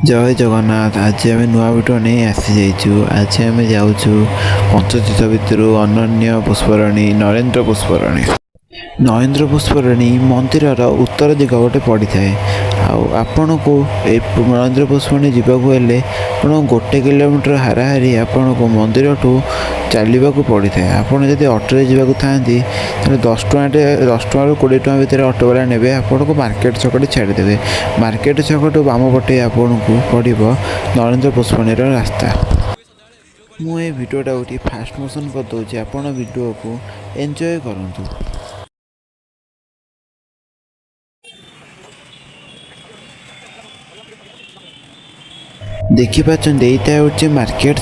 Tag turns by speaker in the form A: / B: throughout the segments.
A: जय जगन्नाथ। आज आम नुआ भिडियो नहीं आसी जाइछु। आज आम जाऊँ पंचतीर्थ भितर अनन्य पुष्परणी नरेन्द्र पुष्परणी। नरेन्द्र पुष्परणी मंदिर उत्तर दिग गोटे पड़ी थाए। आपण को नरेन्द्र पुष्परणी जावाक हेले आप गोटे किलोमीटर हाराहारी आपण को मंदिर ठू चलने को पड़ी था। आपड़ जब अटोरे जावाक था 10 टଙ୍କା ରୁ 20 ଟଙ୍କା भितर अटो वाला ने आपन को मार्केट छकटे छाड़देवे। मार्केट छकटू बाम पटे आपन को पड़ो नरेन्द्र पुष्परणी रास्ता। मुझे भिडियोटा गोटे फास्ट मोशन करदे आपण भिडियो को एंजॉय करूँ। देखिपार यहाँ हूँ मार्केट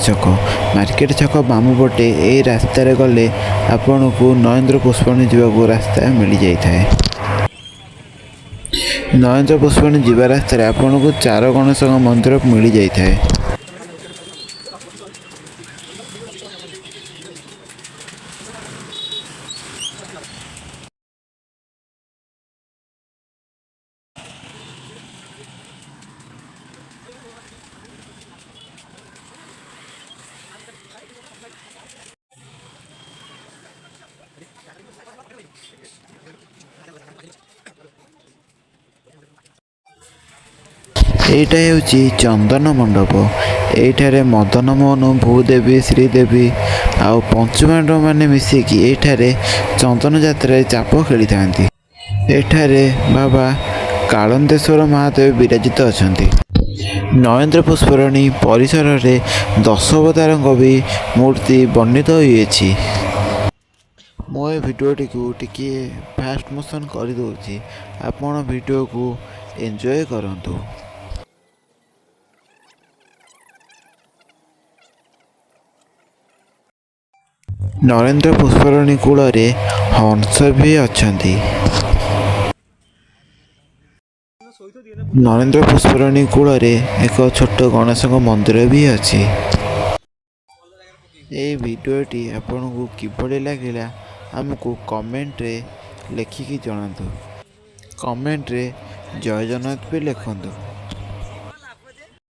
A: छक बाम पटे ये रास्तार गले आपण को नरेन्द्र पुष्परणी जावाक रास्ता मिल जाए। नरेन्द्र पुष्परणी जावा रास्ता आपण को 4 गणेश मंदिर मिल जाए। एटा हूँ चंदन मंडप। ये मदन मोहन भूदेवी श्रीदेवी आउ पंचपांडव मैंने मिसिकी ये चंदन जात्रा चाप खेली था। एठारे बाबा कालंदेश्वर महादेव विराजित अच्छा। नरेन्द्र पुष्परणी परिसर में 10 अवतारों भी मूर्ति वर्णित होती। मो भिडियोटी को टिके फास्ट मोशन कर दूसरी आपण भिडियो को एंजॉय करंतु। नरेन्द्र पुष्परणी कूल हंस भी अच्छा। नरेन्द्र पुष्परणी कूल एक छोट गणेश मंदिर भी अच्छी। ये भिडियोटी आपन को किभली लगिला आमको कमेंट रे लिखिकी जणातु। कमेंट रे जय जगन्नाथ भी लिखंतु।